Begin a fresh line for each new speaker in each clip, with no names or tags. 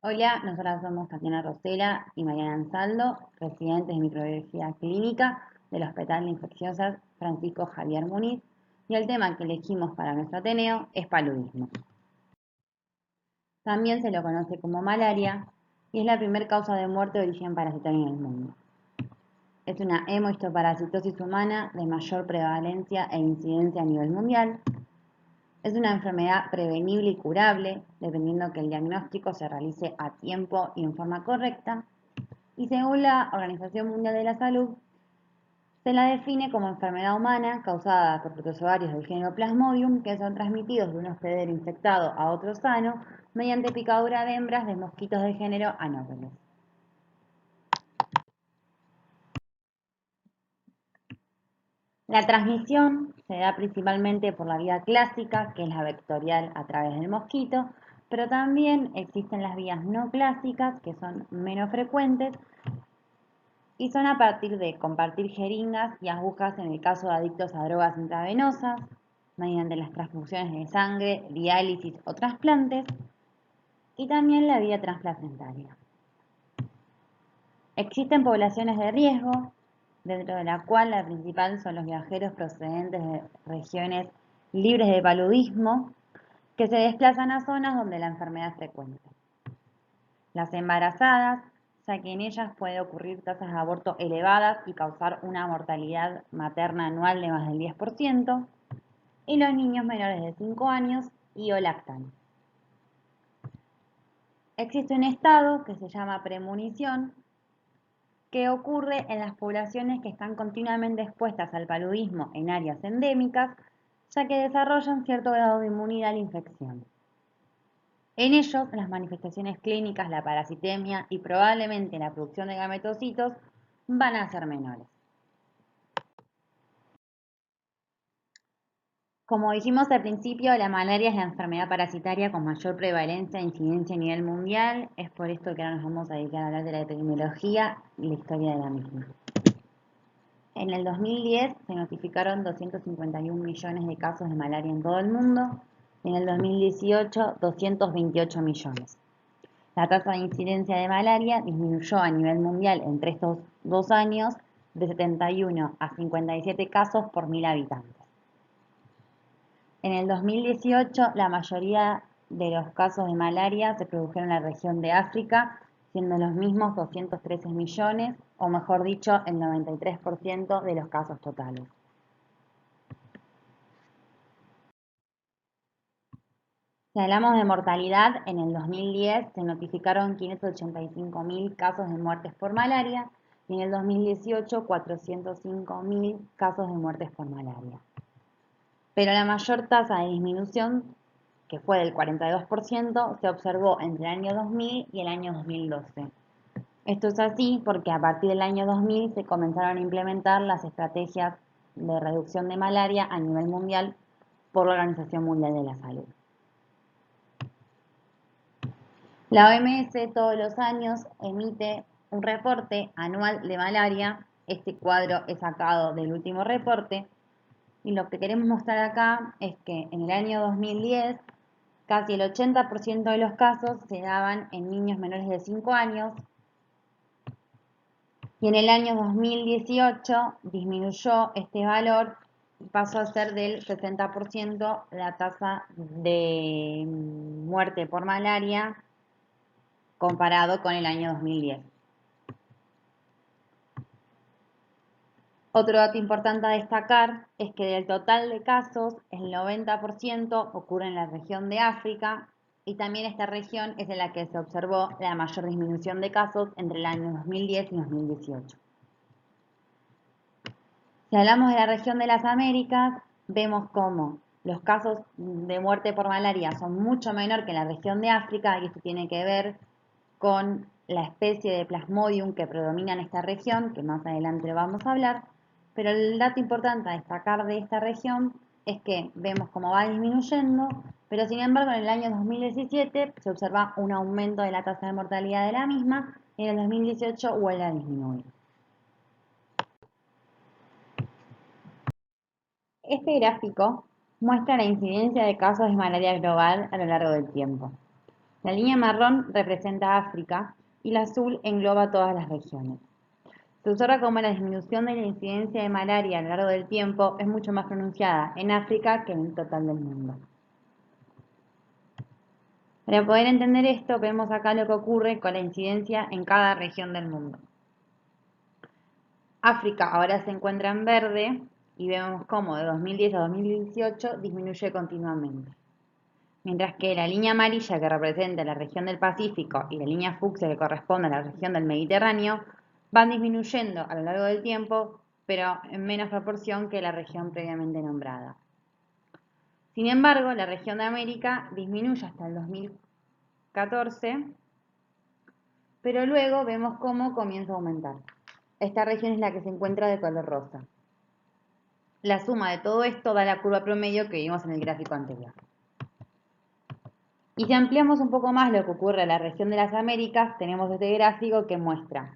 Hola, nosotras somos Tatiana Rosela y Mariana Ansaldo, residentes de microbiología clínica del Hospital de Infecciosas Francisco Javier Muniz, y el tema que elegimos para nuestro Ateneo es paludismo. También se lo conoce como malaria y es la primera causa de muerte de origen parasitario en el mundo. Es una hemohistoparasitosis humana de mayor prevalencia e incidencia a nivel mundial. Es una enfermedad prevenible y curable, dependiendo que el diagnóstico se realice a tiempo y en forma correcta. Y según la Organización Mundial de la Salud, se la define como enfermedad humana causada por protozoarios del género Plasmodium que son transmitidos de un hospedero infectado a otro sano mediante picadura de hembras de mosquitos del género Anopheles. La transmisión se da principalmente por la vía clásica, que es la vectorial a través del mosquito, pero también existen las vías no clásicas, que son menos frecuentes, y son a partir de compartir jeringas y agujas en el caso de adictos a drogas intravenosas, mediante las transfusiones de sangre, diálisis o trasplantes, y también la vía transplacentaria. Existen poblaciones de riesgo, dentro de la cual la principal son los viajeros procedentes de regiones libres de paludismo, que se desplazan a zonas donde la enfermedad es frecuente. Las embarazadas, ya que en ellas puede ocurrir tasas de aborto elevadas y causar una mortalidad materna anual de más del 10%, y los niños menores de 5 años y o lactantes. Existe un estado que se llama premonición, que ocurre en las poblaciones que están continuamente expuestas al paludismo en áreas endémicas, ya que desarrollan cierto grado de inmunidad a la infección. En ellos, las manifestaciones clínicas, la parasitemia y probablemente la producción de gametocitos van a ser menores. Como dijimos al principio, la malaria es la enfermedad parasitaria con mayor prevalencia e incidencia a nivel mundial. Es por esto que ahora nos vamos a dedicar a hablar de la epidemiología y la historia de la misma. En el 2010 se notificaron 251 millones de casos de malaria en todo el mundo, y en el 2018 228 millones. La tasa de incidencia de malaria disminuyó a nivel mundial entre estos 2 años de 71 a 57 casos por 1000 habitantes. En el 2018 la mayoría de los casos de malaria se produjeron en la región de África, siendo los mismos 213 millones, o mejor dicho, el 93% de los casos totales. Si hablamos de mortalidad, en el 2010 se notificaron 585.000 casos de muertes por malaria y en el 2018 405.000 casos de muertes por malaria. Pero la mayor tasa de disminución, que fue del 42%, se observó entre el año 2000 y el año 2012. Esto es así porque a partir del año 2000 se comenzaron a implementar las estrategias de reducción de malaria a nivel mundial por la Organización Mundial de la Salud. La OMS todos los años emite un reporte anual de malaria. Este cuadro es sacado del último reporte. Y lo que queremos mostrar acá es que en el año 2010 casi el 80% de los casos se daban en niños menores de 5 años y en el año 2018 disminuyó este valor y pasó a ser del 60% la tasa de muerte por malaria comparado con el año 2010. Otro dato importante a destacar es que del total de casos, el 90% ocurre en la región de África y también esta región es en la que se observó la mayor disminución de casos entre el año 2010 y 2018. Si hablamos de la región de las Américas, vemos cómo los casos de muerte por malaria son mucho menor que en la región de África, y esto tiene que ver con la especie de Plasmodium que predomina en esta región, que más adelante vamos a hablar. Pero el dato importante a destacar de esta región es que vemos cómo va disminuyendo, pero sin embargo en el año 2017 se observa un aumento de la tasa de mortalidad de la misma y en el 2018 vuelve a disminuir. Este gráfico muestra la incidencia de casos de malaria global a lo largo del tiempo. La línea marrón representa África y la azul engloba todas las regiones. Se observa como la disminución de la incidencia de malaria a lo largo del tiempo es mucho más pronunciada en África que en el total del mundo. Para poder entender esto, vemos acá lo que ocurre con la incidencia en cada región del mundo. África ahora se encuentra en verde y vemos cómo de 2010 a 2018 disminuye continuamente. Mientras que la línea amarilla que representa la región del Pacífico y la línea fucsia que corresponde a la región del Mediterráneo van disminuyendo a lo largo del tiempo, pero en menos proporción que la región previamente nombrada. Sin embargo, la región de América disminuye hasta el 2014, pero luego vemos cómo comienza a aumentar. Esta región es la que se encuentra de color rosa. La suma de todo esto da la curva promedio que vimos en el gráfico anterior. Y si ampliamos un poco más lo que ocurre en la región de las Américas, tenemos este gráfico que muestra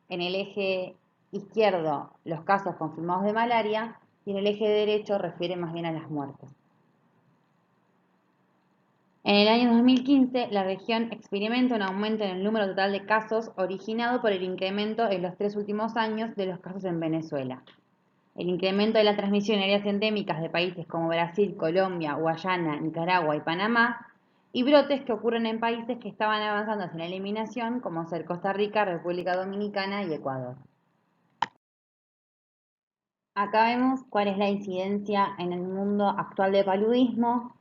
en el eje izquierdo los casos confirmados de malaria y en el eje derecho refiere más bien a las muertes. En el año 2015, la región experimenta un aumento en el número total de casos originado por el incremento en los 3 últimos años de los casos en Venezuela. El incremento de la transmisión en áreas endémicas de países como Brasil, Colombia, Guayana, Nicaragua y Panamá, y brotes que ocurren en países que estaban avanzando hacia la eliminación, como ser Costa Rica, República Dominicana y Ecuador. Acá vemos cuál es la incidencia en el mundo actual de paludismo.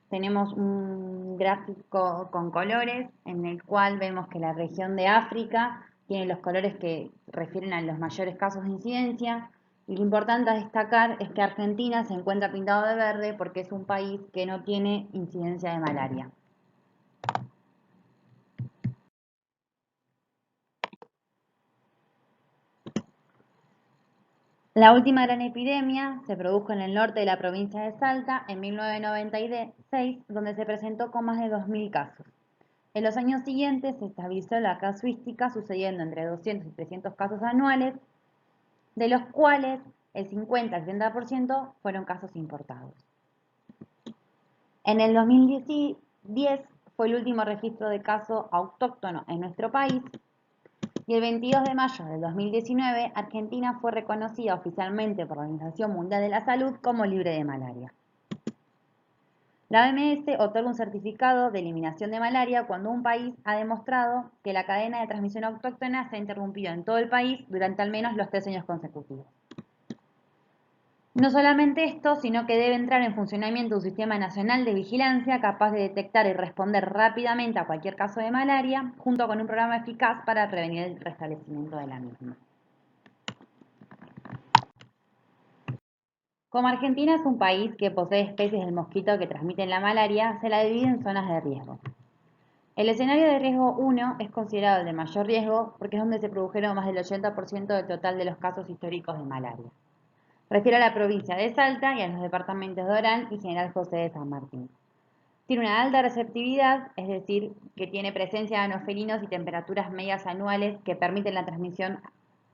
Tenemos un gráfico con colores en el cual vemos que la región de África tiene los colores que refieren a los mayores casos de incidencia. Y lo importante a destacar es que Argentina se encuentra pintado de verde porque es un país que no tiene incidencia de malaria. La última gran epidemia se produjo en el norte de la provincia de Salta en 1996, donde se presentó con más de 2.000 casos. En los años siguientes se estabilizó la casuística, sucediendo entre 200 y 300 casos anuales, de los cuales el 50 al 70% fueron casos importados. En el 2010 fue el último registro de caso autóctono en nuestro país y el 22 de mayo del 2019 Argentina fue reconocida oficialmente por la Organización Mundial de la Salud como libre de malaria. La OMS otorga un certificado de eliminación de malaria cuando un país ha demostrado que la cadena de transmisión autóctona se ha interrumpido en todo el país durante al menos los 3 años consecutivos. No solamente esto, sino que debe entrar en funcionamiento un sistema nacional de vigilancia capaz de detectar y responder rápidamente a cualquier caso de malaria, junto con un programa eficaz para prevenir el restablecimiento de la misma. Como Argentina es un país que posee especies del mosquito que transmiten la malaria, se la divide en zonas de riesgo. El escenario de riesgo 1 es considerado el de mayor riesgo porque es donde se produjeron más del 80% del total de los casos históricos de malaria. Refiere a la provincia de Salta y a los departamentos de Orán y General José de San Martín. Tiene una alta receptividad, es decir, que tiene presencia de anofelinos y temperaturas medias anuales que permiten la transmisión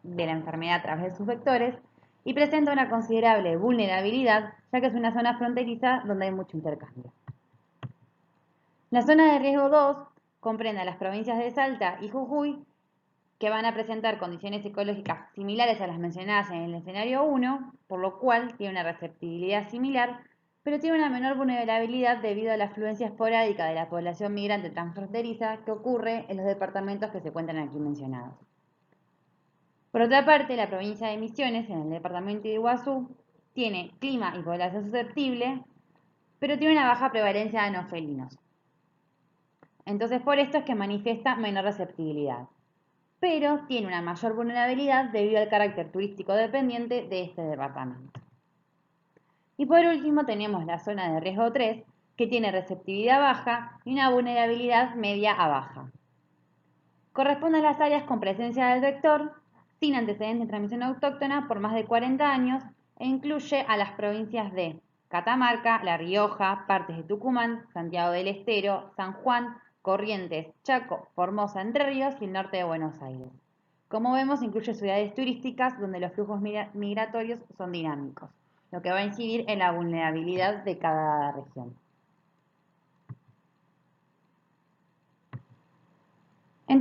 de la enfermedad a través de sus vectores, y presenta una considerable vulnerabilidad, ya que es una zona fronteriza donde hay mucho intercambio. La zona de riesgo 2 comprende a las provincias de Salta y Jujuy, que van a presentar condiciones ecológicas similares a las mencionadas en el escenario 1, por lo cual tiene una receptibilidad similar, pero tiene una menor vulnerabilidad debido a la afluencia esporádica de la población migrante transfronteriza que ocurre en los departamentos que se encuentran aquí mencionados. Por otra parte, la provincia de Misiones, en el departamento de Iguazú, tiene clima y población susceptible, pero tiene una baja prevalencia de anofelinos. Entonces, por esto es que manifiesta menor receptibilidad, pero tiene una mayor vulnerabilidad debido al carácter turístico dependiente de este departamento. Y por último tenemos la zona de riesgo 3, que tiene receptividad baja y una vulnerabilidad media a baja. Corresponde a las áreas con presencia del vector, sin antecedentes de transmisión autóctona por más de 40 años, e incluye a las provincias de Catamarca, La Rioja, partes de Tucumán, Santiago del Estero, San Juan, Corrientes, Chaco, Formosa, Entre Ríos y el norte de Buenos Aires. Como vemos, incluye ciudades turísticas donde los flujos migratorios son dinámicos, lo que va a incidir en la vulnerabilidad de cada región.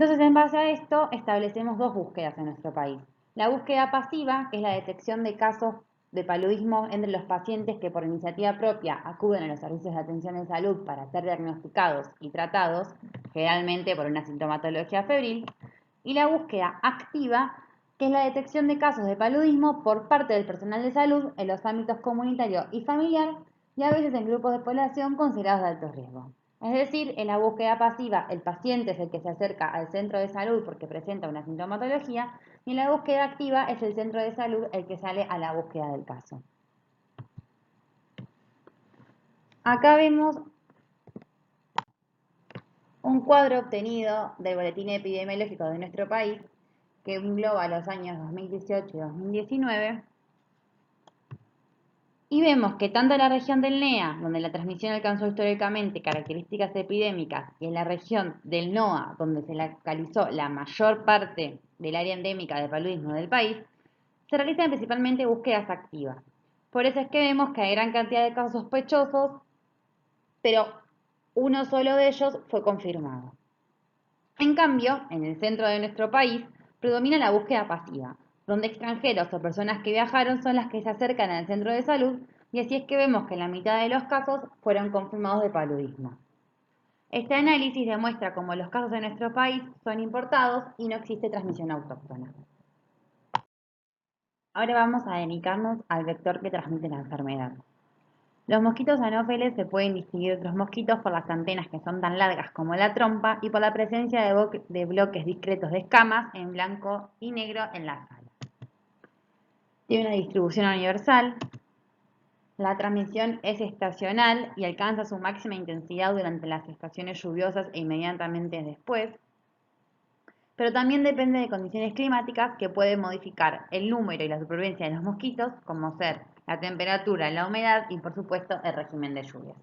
Entonces, en base a esto, establecemos dos búsquedas en nuestro país. La búsqueda pasiva, que es la detección de casos de paludismo entre los pacientes que por iniciativa propia acuden a los servicios de atención en salud para ser diagnosticados y tratados, generalmente por una sintomatología febril. Y la búsqueda activa, que es la detección de casos de paludismo por parte del personal de salud en los ámbitos comunitario y familiar y a veces en grupos de población considerados de alto riesgo. Es decir, en la búsqueda pasiva, el paciente es el que se acerca al centro de salud porque presenta una sintomatología y en la búsqueda activa es el centro de salud el que sale a la búsqueda del caso. Acá vemos un cuadro obtenido del Boletín Epidemiológico de nuestro país que engloba los años 2018 y 2019. Y vemos que tanto en la región del NEA, donde la transmisión alcanzó históricamente características epidémicas, y en la región del NOA, donde se localizó la mayor parte del área endémica de paludismo del país, se realizan principalmente búsquedas activas. Por eso es que vemos que hay gran cantidad de casos sospechosos, pero uno solo de ellos fue confirmado. En cambio, en el centro de nuestro país predomina la búsqueda pasiva, donde extranjeros o personas que viajaron son las que se acercan al centro de salud y así es que vemos que la mitad de los casos fueron confirmados de paludismo. Este análisis demuestra cómo los casos de nuestro país son importados y no existe transmisión autóctona. Ahora vamos a dedicarnos al vector que transmite la enfermedad. Los mosquitos anófeles se pueden distinguir de otros mosquitos por las antenas que son tan largas como la trompa y por la presencia de bloques discretos de escamas en blanco y negro en las alas. Tiene una distribución universal. La transmisión es estacional y alcanza su máxima intensidad durante las estaciones lluviosas e inmediatamente después. Pero también depende de condiciones climáticas que pueden modificar el número y la supervivencia de los mosquitos, como ser la temperatura, la humedad y por supuesto el régimen de lluvias.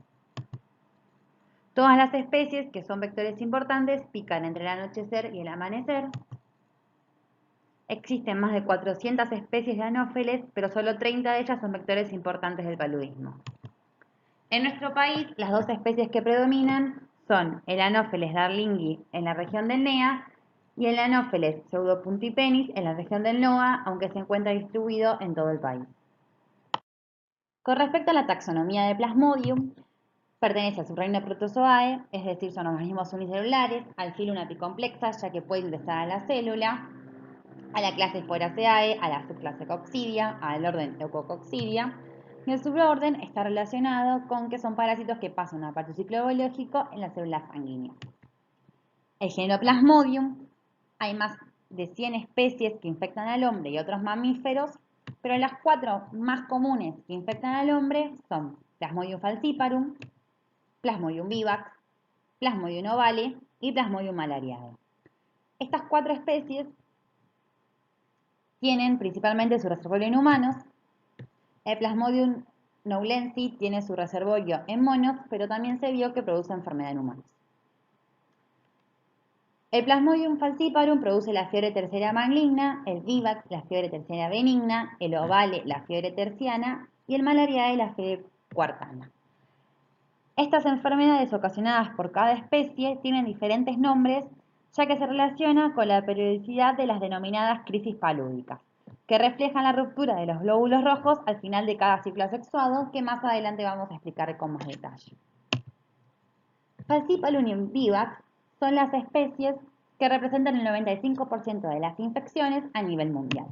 Todas las especies que son vectores importantes pican entre el anochecer y el amanecer. Existen más de 400 especies de anófeles, pero solo 30 de ellas son vectores importantes del paludismo. En nuestro país, las dos especies que predominan son el Anopheles darlingii en la región del NEA y el Anopheles pseudopuntipenis en la región del NOA, aunque se encuentra distribuido en todo el país. Con respecto a la taxonomía de Plasmodium, pertenece a su reino Protozoae, es decir, son organismos unicelulares, al filo una apicomplexa, ya que puede ingresar a la célula, a la clase Sphoraceae, a la subclase Coccidia, al orden Leucococcidia, y el suborden está relacionado con que son parásitos que pasan una parte de su ciclo biológico en la célula sanguínea. El género Plasmodium, hay más de 100 especies que infectan al hombre y otros mamíferos, pero las 4 más comunes que infectan al hombre son Plasmodium falciparum, Plasmodium vivax, Plasmodium ovale y Plasmodium malariae. Estas 4 especies tienen principalmente su reservorio en humanos. El Plasmodium knowlensi tiene su reservorio en monos, pero también se vio que produce enfermedad en humanos. El Plasmodium falciparum produce la fiebre terciaria maligna, el vivax la fiebre terciaria benigna, el ovale la fiebre terciana y el malariae la fiebre cuartana. Estas enfermedades ocasionadas por cada especie tienen diferentes nombres, ya que se relaciona con la periodicidad de las denominadas crisis palúdicas, que reflejan la ruptura de los glóbulos rojos al final de cada ciclo asexuado, que más adelante vamos a explicar con más detalle. Falciparum y vivax son las especies que representan el 95% de las infecciones a nivel mundial.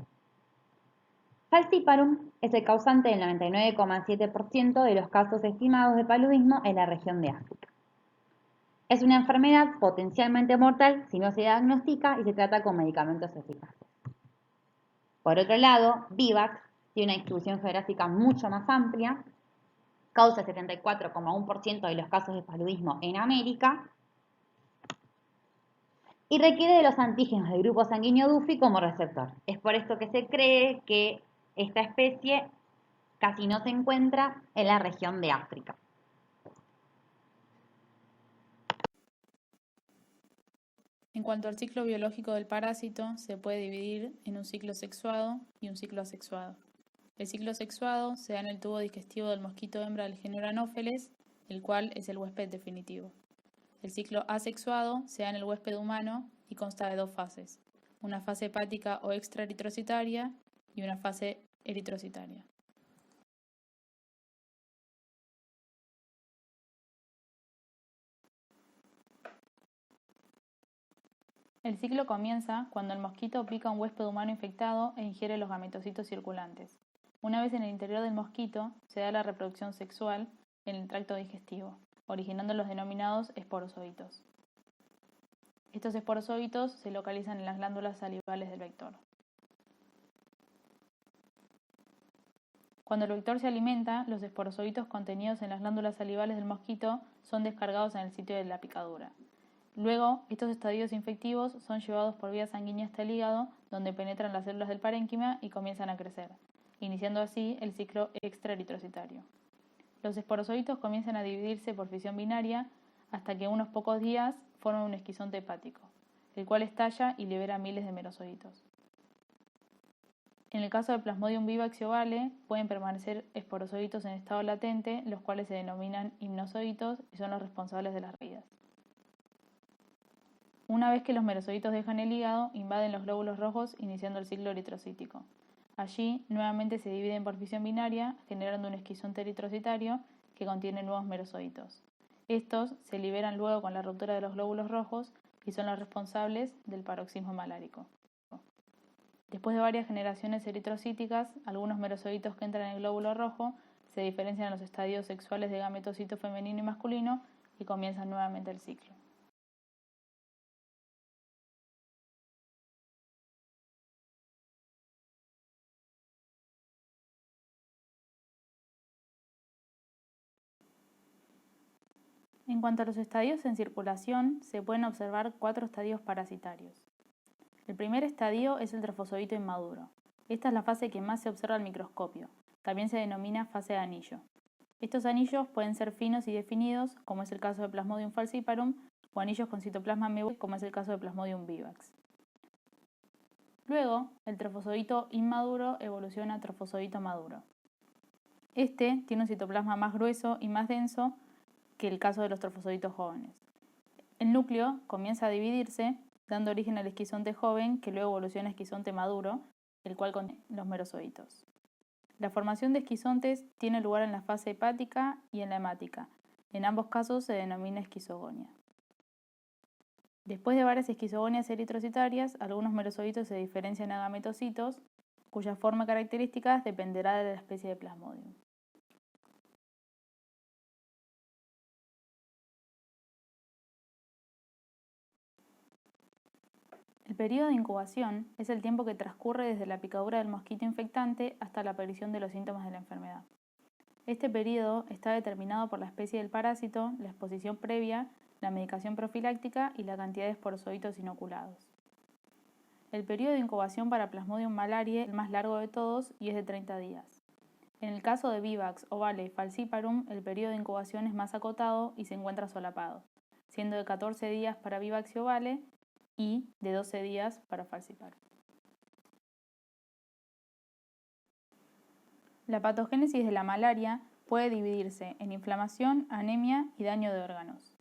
Falciparum es el causante del 99,7% de los casos estimados de paludismo en la región de África. Es una enfermedad potencialmente mortal si no se diagnostica y se trata con medicamentos eficaces. Por otro lado, Vivax tiene una distribución geográfica mucho más amplia, causa el 74,1% de los casos de paludismo en América y requiere de los antígenos del grupo sanguíneo DUFI como receptor. Es por esto que se cree que esta especie casi no se encuentra en la región de África.
En cuanto al ciclo biológico del parásito, se puede dividir en un ciclo sexuado y un ciclo asexuado. El ciclo sexuado se da en el tubo digestivo del mosquito hembra del género Anopheles, el cual es el huésped definitivo. El ciclo asexuado se da en el huésped humano y consta de dos fases, una fase hepática o extraeritrocitaria y una fase eritrocitaria. El ciclo comienza cuando el mosquito pica a un huésped humano infectado e ingiere los gametocitos circulantes. Una vez en el interior del mosquito, se da la reproducción sexual en el tracto digestivo, originando los denominados esporozoitos. Estos esporozoitos se localizan en las glándulas salivales del vector. Cuando el vector se alimenta, los esporozoitos contenidos en las glándulas salivales del mosquito son descargados en el sitio de la picadura. Luego, estos estadios infectivos son llevados por vía sanguínea hasta el hígado, donde penetran las células del parénquima y comienzan a crecer, iniciando así el ciclo extraeritrocitario. Los esporozoitos comienzan a dividirse por fisión binaria hasta que en unos pocos días forman un esquizonte hepático, el cual estalla y libera miles de merozoitos. En el caso del Plasmodium vivax y ovale, pueden permanecer esporozoitos en estado latente, los cuales se denominan hipnozoitos y son los responsables de las raídas. Una vez que los merozoitos dejan el hígado, invaden los glóbulos rojos, iniciando el ciclo eritrocítico. Allí, nuevamente se dividen por fisión binaria, generando un esquizonte eritrocitario que contiene nuevos merozoitos. Estos se liberan luego con la ruptura de los glóbulos rojos y son los responsables del paroxismo malárico. Después de varias generaciones eritrocíticas, algunos merozoitos que entran en el glóbulo rojo se diferencian en los estadios sexuales de gametocito femenino y masculino y comienzan nuevamente el ciclo. En cuanto a los estadios en circulación, se pueden observar 4 estadios parasitarios. El primer estadio es el trofozoito inmaduro. Esta es la fase que más se observa al microscopio. También se denomina fase de anillo. Estos anillos pueden ser finos y definidos, como es el caso de Plasmodium falciparum, o anillos con citoplasma mebuy, como es el caso de Plasmodium vivax. Luego, el trofozoito inmaduro evoluciona a trofozoito maduro. Este tiene un citoplasma más grueso y más denso que el caso de los trofozoitos jóvenes. El núcleo comienza a dividirse, dando origen al esquizonte joven, que luego evoluciona a esquizonte maduro, el cual contiene los merozoitos. La formación de esquizontes tiene lugar en la fase hepática y en la hemática. En ambos casos se denomina esquizogonia. Después de varias esquizogonias eritrocitarias, algunos merozoitos se diferencian a gametocitos, cuya forma característica dependerá de la especie de Plasmodium. El periodo de incubación es el tiempo que transcurre desde la picadura del mosquito infectante hasta la aparición de los síntomas de la enfermedad. Este periodo está determinado por la especie del parásito, la exposición previa, la medicación profiláctica y la cantidad de esporozoitos inoculados. El periodo de incubación para Plasmodium malariae es el más largo de todos y es de 30 días. En el caso de Vivax, Ovale y Falciparum, el periodo de incubación es más acotado y se encuentra solapado, siendo de 14 días para Vivax y Ovale y de 12 días para Falciparum. La patogénesis de la malaria puede dividirse en inflamación, anemia y daño de órganos.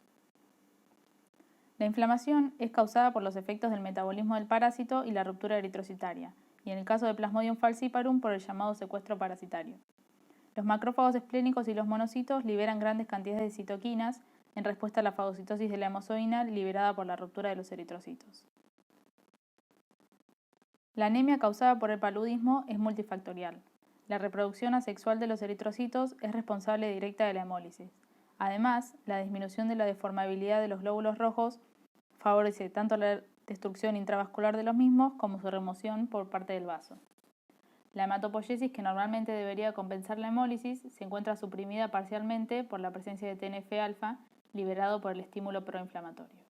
La inflamación es causada por los efectos del metabolismo del parásito y la ruptura eritrocitaria, y en el caso de Plasmodium falciparum por el llamado secuestro parasitario. Los macrófagos esplénicos y los monocitos liberan grandes cantidades de citoquinas en respuesta a la fagocitosis de la hemozoína liberada por la ruptura de los eritrocitos. La anemia causada por el paludismo es multifactorial. La reproducción asexual de los eritrocitos es responsable directa de la hemólisis. Además, la disminución de la deformabilidad de los glóbulos rojos favorece tanto la destrucción intravascular de los mismos como su remoción por parte del vaso. La hematopoiesis, que normalmente debería compensar la hemólisis, se encuentra suprimida parcialmente por la presencia de TNF-alfa liberado por el estímulo proinflamatorio.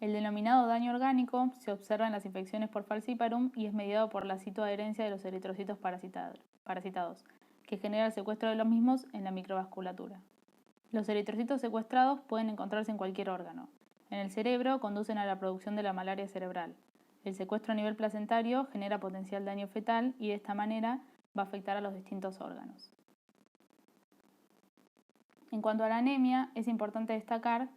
El denominado daño orgánico se observa en las infecciones por falciparum y es mediado por la citoadherencia de los eritrocitos parasitados, que genera el secuestro de los mismos en la microvasculatura. Los eritrocitos secuestrados pueden encontrarse en cualquier órgano. En el cerebro conducen a la producción de la malaria cerebral. El secuestro a nivel placentario genera potencial daño fetal y de esta manera va a afectar a los distintos órganos. En cuanto a la anemia, es importante destacar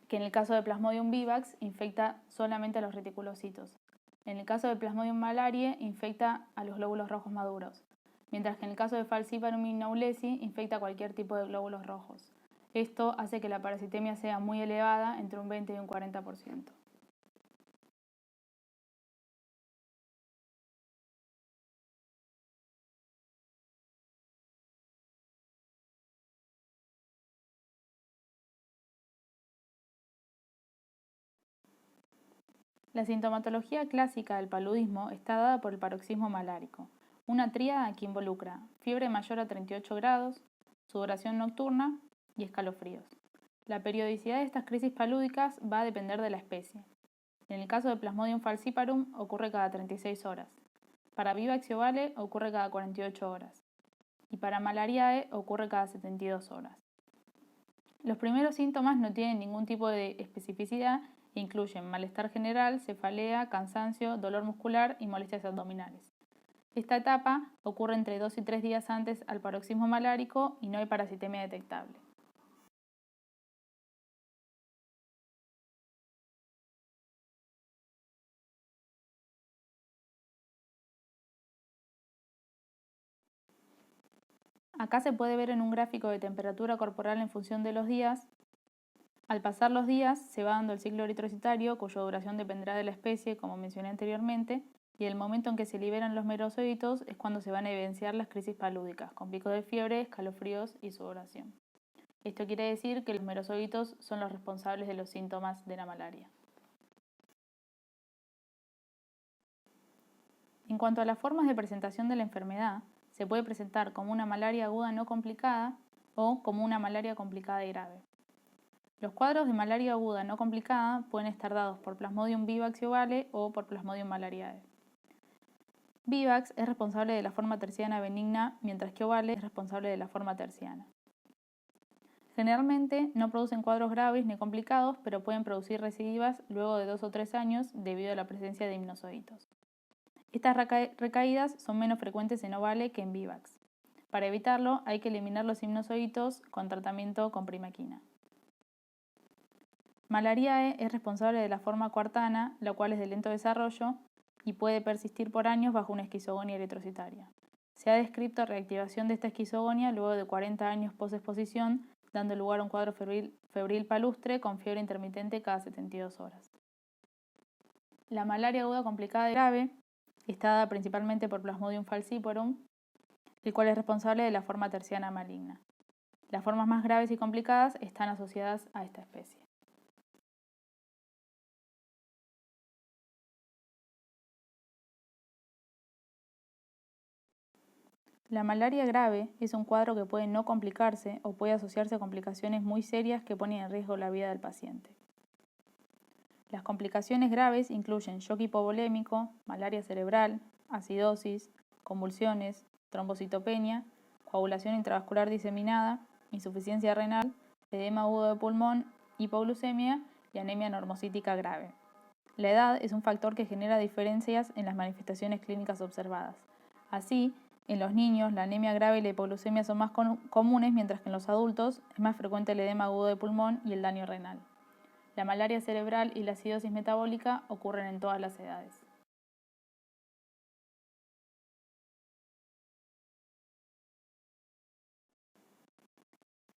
que en el caso de Plasmodium vivax infecta solamente a los reticulocitos. En el caso de Plasmodium malariae infecta a los glóbulos rojos maduros, mientras que en el caso de Falciparum ignaulesi infecta a cualquier tipo de glóbulos rojos. Esto hace que la parasitemia sea muy elevada, entre un 20 y un 40%. La sintomatología clásica del paludismo está dada por el paroxismo malárico, una tríada que involucra fiebre mayor a 38 grados, sudoración nocturna y escalofríos. La periodicidad de estas crisis palúdicas va a depender de la especie. En el caso de Plasmodium falciparum ocurre cada 36 horas. Para Vivax ovale ocurre cada 48 horas. Y para Malariae ocurre cada 72 horas. Los primeros síntomas no tienen ningún tipo de especificidad e incluyen malestar general, cefalea, cansancio, dolor muscular y molestias abdominales. Esta etapa ocurre entre 2 y 3 días antes al paroxismo malárico y no hay parasitemia detectable. Acá se puede ver en un gráfico de temperatura corporal en función de los días. Al pasar los días se va dando el ciclo eritrocitario, cuya duración dependerá de la especie, como mencioné anteriormente, y el momento en que se liberan los merosóitos es cuando se van a evidenciar las crisis palúdicas, con picos de fiebre, escalofríos y sudoración. Esto quiere decir que los merosóitos son los responsables de los síntomas de la malaria. En cuanto a las formas de presentación de la enfermedad, se puede presentar como una malaria aguda no complicada o como una malaria complicada y grave. Los cuadros de malaria aguda no complicada pueden estar dados por Plasmodium vivax ovale o por Plasmodium malariae. Vivax es responsable de la forma terciana benigna, mientras que ovale es responsable de la forma terciana. Generalmente no producen cuadros graves ni complicados, pero pueden producir recidivas luego de 2 o 3 años debido a la presencia de hipnozoitos. Estas recaídas son menos frecuentes en ovale que en Vivax. Para evitarlo hay que eliminar los hipnozoitos con tratamiento con primaquina. Malariae es responsable de la forma coartana, la cual es de lento desarrollo y puede persistir por años bajo una esquizogonia eritrocitaria. Se ha descrito reactivación de esta esquizogonia luego de 40 años posexposición, dando lugar a un cuadro febril palustre con fiebre intermitente cada 72 horas. La malaria aguda complicada y grave está dada principalmente por Plasmodium falciparum, el cual es responsable de la forma terciana maligna. Las formas más graves y complicadas están asociadas a esta especie. La malaria grave es un cuadro que puede no complicarse o puede asociarse a complicaciones muy serias que ponen en riesgo la vida del paciente. Las complicaciones graves incluyen shock hipovolémico, malaria cerebral, acidosis, convulsiones, trombocitopenia, coagulación intravascular diseminada, insuficiencia renal, edema agudo de pulmón, hipoglucemia y anemia normocítica grave. La edad es un factor que genera diferencias en las manifestaciones clínicas observadas. Así, en los niños, la anemia grave y la hipoglucemia son más comunes, mientras que en los adultos es más frecuente el edema agudo de pulmón y el daño renal. La malaria cerebral y la acidosis metabólica ocurren en todas las edades.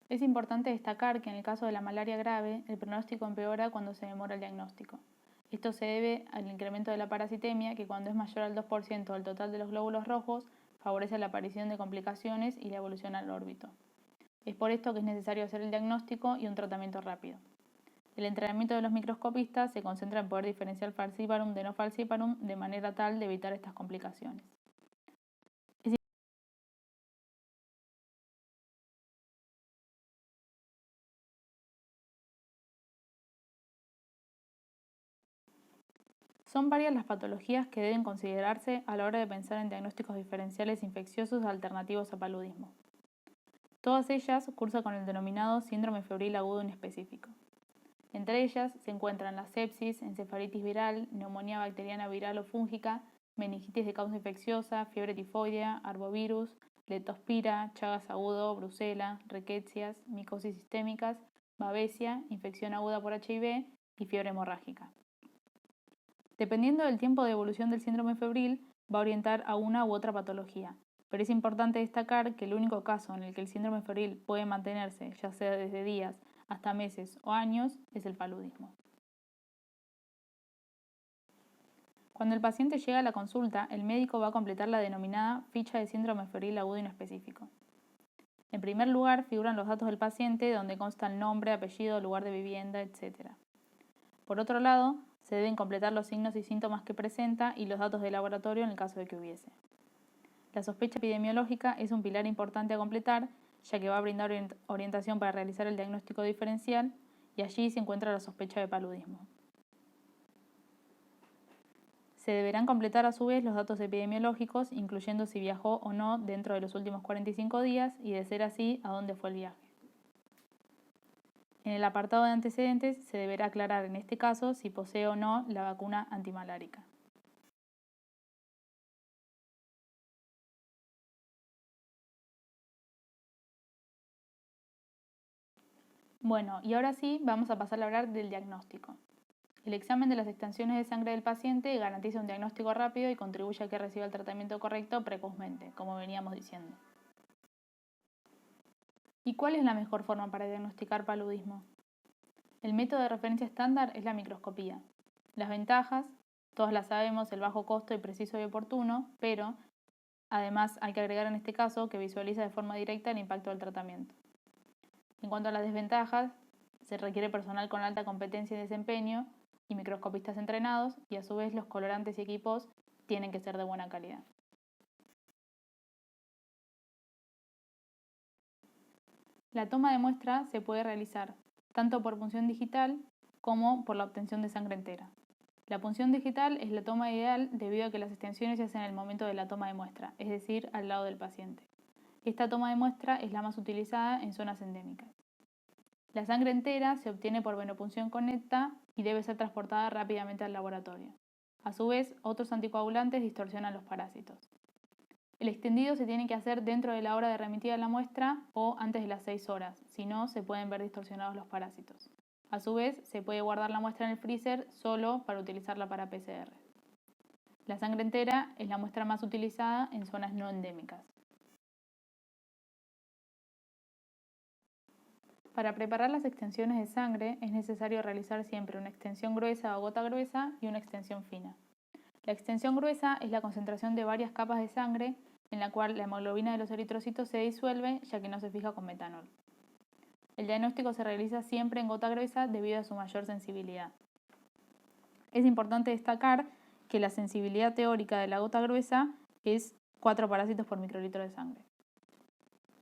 Es importante destacar que en el caso de la malaria grave, el pronóstico empeora cuando se demora el diagnóstico. Esto se debe al incremento de la parasitemia, que cuando es mayor al 2% del total de los glóbulos rojos, favorece la aparición de complicaciones y la evolución al órbito. Es por esto que es necesario hacer el diagnóstico y un tratamiento rápido. El entrenamiento de los microscopistas se concentra en poder diferenciar falciparum de no falciparum de manera tal de evitar estas complicaciones. Son varias las patologías que deben considerarse a la hora de pensar en diagnósticos diferenciales infecciosos alternativos a paludismo. Todas ellas cursan con el denominado síndrome febril agudo inespecífico. Entre ellas se encuentran la sepsis, encefalitis viral, neumonía bacteriana viral o fúngica, meningitis de causa infecciosa, fiebre tifoidea, arbovirus, leptospira, chagas agudo, brucela, riquecias, micosis sistémicas, babesia, infección aguda por HIV y fiebre hemorrágica. Dependiendo del tiempo de evolución del síndrome febril, va a orientar a una u otra patología, pero es importante destacar que el único caso en el que el síndrome febril puede mantenerse, ya sea desde días hasta meses o años, es el paludismo. Cuando el paciente llega a la consulta, el médico va a completar la denominada ficha de síndrome febril agudo inespecífico. En primer lugar, figuran los datos del paciente, donde consta el nombre, apellido, lugar de vivienda, etc. Por otro lado, se deben completar los signos y síntomas que presenta y los datos de laboratorio en el caso de que hubiese. La sospecha epidemiológica es un pilar importante a completar, ya que va a brindar orientación para realizar el diagnóstico diferencial, y allí se encuentra la sospecha de paludismo. Se deberán completar a su vez los datos epidemiológicos, incluyendo si viajó o no dentro de los últimos 45 días y, de ser así, a dónde fue el viaje. En el apartado de antecedentes se deberá aclarar en este caso si posee o no la vacuna antimalárica. Bueno, y ahora sí vamos a pasar a hablar del diagnóstico. El examen de las extensiones de sangre del paciente garantiza un diagnóstico rápido y contribuye a que reciba el tratamiento correcto precozmente, como veníamos diciendo. ¿Y cuál es la mejor forma para diagnosticar paludismo? El método de referencia estándar es la microscopía. Las ventajas, todas las sabemos, el bajo costo y preciso y oportuno, pero además hay que agregar en este caso que visualiza de forma directa el impacto del tratamiento. En cuanto a las desventajas, se requiere personal con alta competencia y desempeño y microscopistas entrenados, y a su vez los colorantes y equipos tienen que ser de buena calidad. La toma de muestra se puede realizar tanto por punción digital como por la obtención de sangre entera. La punción digital es la toma ideal debido a que las extensiones se hacen en el momento de la toma de muestra, es decir, al lado del paciente. Esta toma de muestra es la más utilizada en zonas endémicas. La sangre entera se obtiene por venopunción conecta y debe ser transportada rápidamente al laboratorio. A su vez, otros anticoagulantes distorsionan los parásitos. El extendido se tiene que hacer dentro de la hora de remitida la muestra o antes de las 6 horas, si no se pueden ver distorsionados los parásitos. A su vez, se puede guardar la muestra en el freezer solo para utilizarla para PCR. La sangre entera es la muestra más utilizada en zonas no endémicas. Para preparar las extensiones de sangre es necesario realizar siempre una extensión gruesa o gota gruesa y una extensión fina. La extensión gruesa es la concentración de varias capas de sangre en la cual la hemoglobina de los eritrocitos se disuelve, ya que no se fija con metanol. El diagnóstico se realiza siempre en gota gruesa debido a su mayor sensibilidad. Es importante destacar que la sensibilidad teórica de la gota gruesa es 4 parásitos por microlitro de sangre.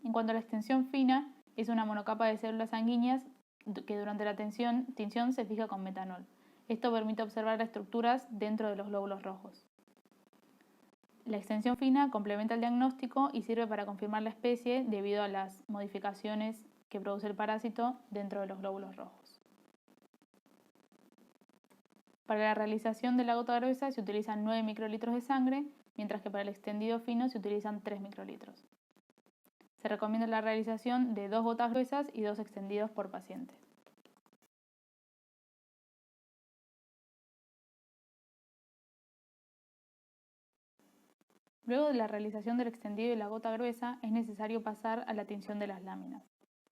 En cuanto a la extensión fina, es una monocapa de células sanguíneas que durante la tinción se fija con metanol. Esto permite observar las estructuras dentro de los glóbulos rojos. La extensión fina complementa el diagnóstico y sirve para confirmar la especie debido a las modificaciones que produce el parásito dentro de los glóbulos rojos. Para la realización de la gota gruesa se utilizan 9 microlitros de sangre, mientras que para el extendido fino se utilizan 3 microlitros. Se recomienda la realización de 2 gotas gruesas y 2 extendidos por paciente. Luego de la realización del extendido y la gota gruesa, es necesario pasar a la tinción de las láminas.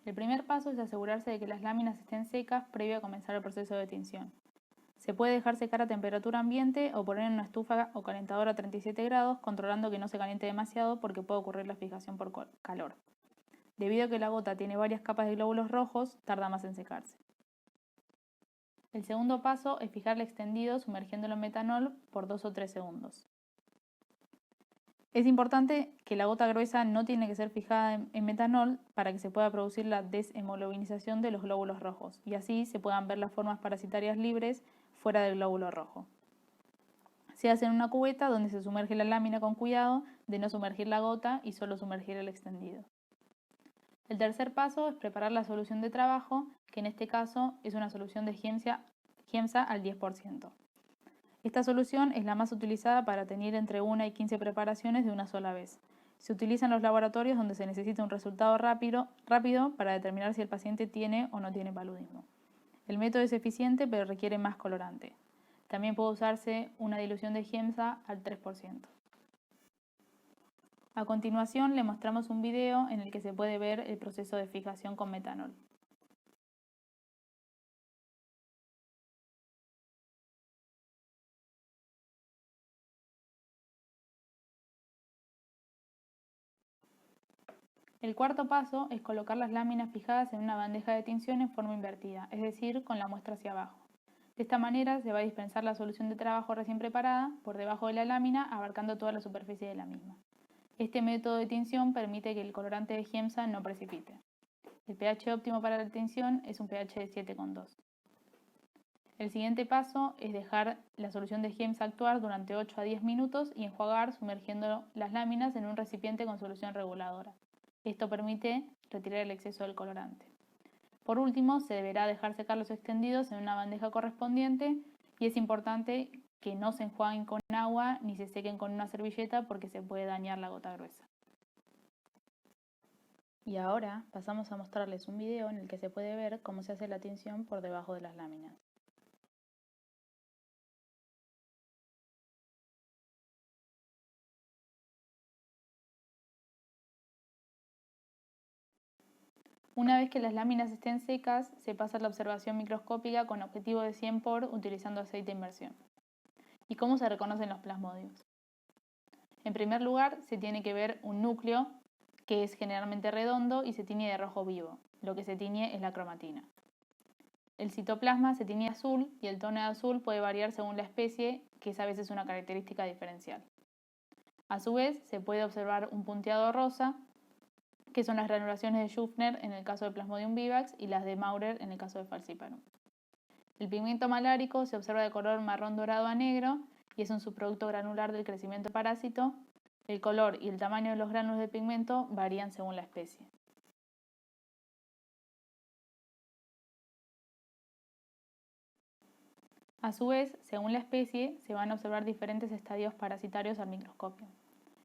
El primer paso es asegurarse de que las láminas estén secas previo a comenzar el proceso de tinción. Se puede dejar secar a temperatura ambiente o poner en una estufa o calentador a 37 grados, controlando que no se caliente demasiado porque puede ocurrir la fijación por calor. Debido a que la gota tiene varias capas de glóbulos rojos, tarda más en secarse. El segundo paso es fijar el extendido sumergiéndolo en metanol por 2 o 3 segundos. Es importante que la gota gruesa no tiene que ser fijada en metanol para que se pueda producir la deshemoglobinización de los glóbulos rojos y así se puedan ver las formas parasitarias libres fuera del glóbulo rojo. Se hace en una cubeta donde se sumerge la lámina con cuidado de no sumergir la gota y solo sumergir el extendido. El tercer paso es preparar la solución de trabajo, que en este caso es una solución de Giemsa al 10%. Esta solución es la más utilizada para teñir entre 1 y 15 preparaciones de una sola vez. Se utiliza en los laboratorios donde se necesita un resultado rápido para determinar si el paciente tiene o no tiene paludismo. El método es eficiente, pero requiere más colorante. También puede usarse una dilución de Giemsa al 3%. A continuación le mostramos un video en el que se puede ver el proceso de fijación con metanol. El cuarto paso es colocar las láminas fijadas en una bandeja de tinción en forma invertida, es decir, con la muestra hacia abajo. De esta manera se va a dispensar la solución de trabajo recién preparada por debajo de la lámina, abarcando toda la superficie de la misma. Este método de tinción permite que el colorante de Giemsa no precipite. El pH óptimo para la tinción es un pH de 7,2. El siguiente paso es dejar la solución de Giemsa actuar durante 8 a 10 minutos y enjuagar sumergiendo las láminas en un recipiente con solución reguladora. Esto permite retirar el exceso del colorante. Por último, se deberá dejar secar los extendidos en una bandeja correspondiente y es importante que no se enjuaguen con agua ni se sequen con una servilleta porque se puede dañar la gota gruesa. Y ahora pasamos a mostrarles un video en el que se puede ver cómo se hace la tinción por debajo de las láminas. Una vez que las láminas estén secas, se pasa a la observación microscópica con objetivo de 100 por utilizando aceite de inmersión. ¿Y cómo se reconocen los plasmodios? En primer lugar, se tiene que ver un núcleo que es generalmente redondo y se tiñe de rojo vivo. Lo que se tiñe es la cromatina. El citoplasma se tiñe azul y el tono de azul puede variar según la especie, que es a veces una característica diferencial. A su vez, se puede observar un punteado rosa, que son las granulaciones de Schüffner en el caso de Plasmodium vivax y las de Maurer en el caso de Falciparum. El pigmento malárico se observa de color marrón dorado a negro y es un subproducto granular del crecimiento parásito. El color y el tamaño de los gránulos de pigmento varían según la especie. A su vez, según la especie, se van a observar diferentes estadios parasitarios al microscopio.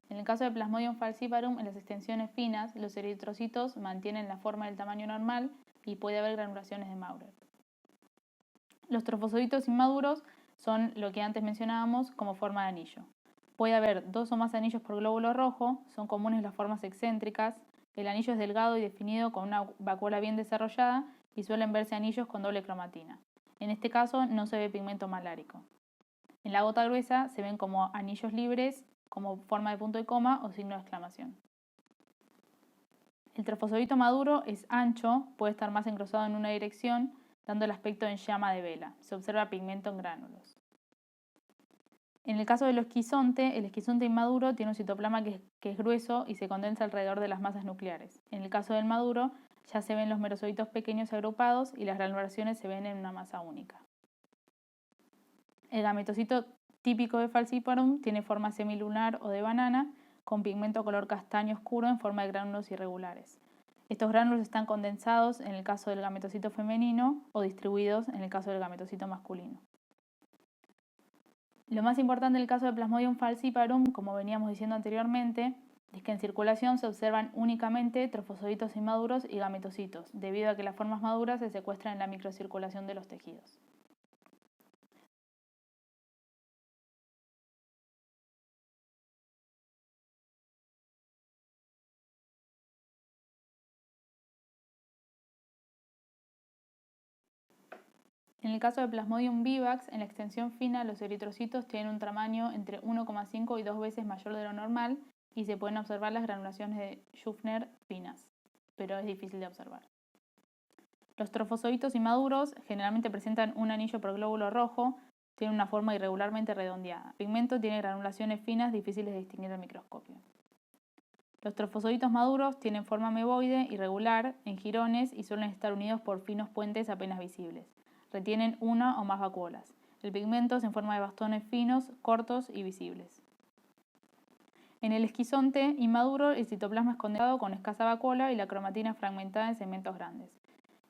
En el caso de Plasmodium falciparum, en las extensiones finas, los eritrocitos mantienen la forma del tamaño normal y puede haber granulaciones de Maurer. Los trofozoitos inmaduros son lo que antes mencionábamos como forma de anillo. Puede haber 2 o más anillos por glóbulo rojo, son comunes las formas excéntricas. El anillo es delgado y definido con una vacuola bien desarrollada y suelen verse anillos con doble cromatina. En este caso no se ve pigmento malárico. En la gota gruesa se ven como anillos libres, como forma de punto y coma o signo de exclamación. El trofozoito maduro es ancho, puede estar más engrosado en una dirección, dando el aspecto en llama de vela. Se observa pigmento en gránulos. En el caso del esquizonte, el esquizonte inmaduro tiene un citoplasma que es grueso y se condensa alrededor de las masas nucleares. En el caso del maduro, ya se ven los merozoitos pequeños agrupados y las granulaciones se ven en una masa única. El gametocito típico de Falciparum tiene forma semilunar o de banana, con pigmento color castaño oscuro en forma de gránulos irregulares. Estos gránulos están condensados en el caso del gametocito femenino o distribuidos en el caso del gametocito masculino. Lo más importante en el caso de Plasmodium falciparum, como veníamos diciendo anteriormente, es que en circulación se observan únicamente trofozoitos inmaduros y gametocitos, debido a que las formas maduras se secuestran en la microcirculación de los tejidos. En el caso de Plasmodium vivax, en la extensión fina los eritrocitos tienen un tamaño entre 1,5 y 2 veces mayor de lo normal y se pueden observar las granulaciones de Schüffner finas, pero es difícil de observar. Los trofozoitos inmaduros generalmente presentan un anillo por glóbulo rojo, tienen una forma irregularmente redondeada. El pigmento tiene granulaciones finas difíciles de distinguir al microscopio. Los trofozoitos maduros tienen forma ameboide, irregular, en jirones y suelen estar unidos por finos puentes apenas visibles. Retienen una o más vacuolas. El pigmento es en forma de bastones finos, cortos y visibles. En el esquizonte inmaduro, el citoplasma es condensado con escasa vacuola y la cromatina fragmentada en segmentos grandes.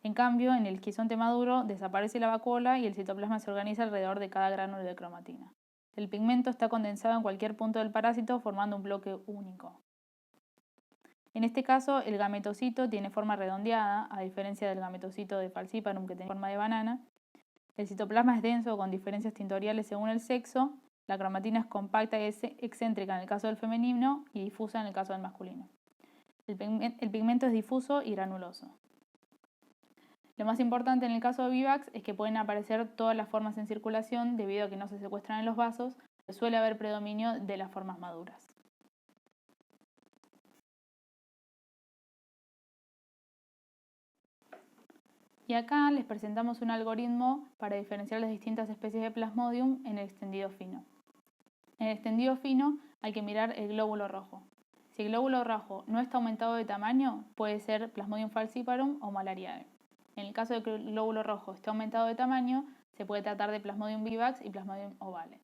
En cambio, en el esquizonte maduro desaparece la vacuola y el citoplasma se organiza alrededor de cada gránulo de cromatina. El pigmento está condensado en cualquier punto del parásito formando un bloque único. En este caso, el gametocito tiene forma redondeada, a diferencia del gametocito de Falciparum que tiene forma de banana. El citoplasma es denso con diferencias tintoriales según el sexo. La cromatina es compacta y excéntrica en el caso del femenino y difusa en el caso del masculino. El pigmento es difuso y granuloso. Lo más importante en el caso de Vivax es que pueden aparecer todas las formas en circulación debido a que no se secuestran en los vasos, pero suele haber predominio de las formas maduras. Y acá les presentamos un algoritmo para diferenciar las distintas especies de Plasmodium en el extendido fino. En el extendido fino hay que mirar el glóbulo rojo. Si el glóbulo rojo no está aumentado de tamaño, puede ser Plasmodium falciparum o malariae. En el caso de que el glóbulo rojo esté aumentado de tamaño, se puede tratar de Plasmodium vivax y Plasmodium ovale.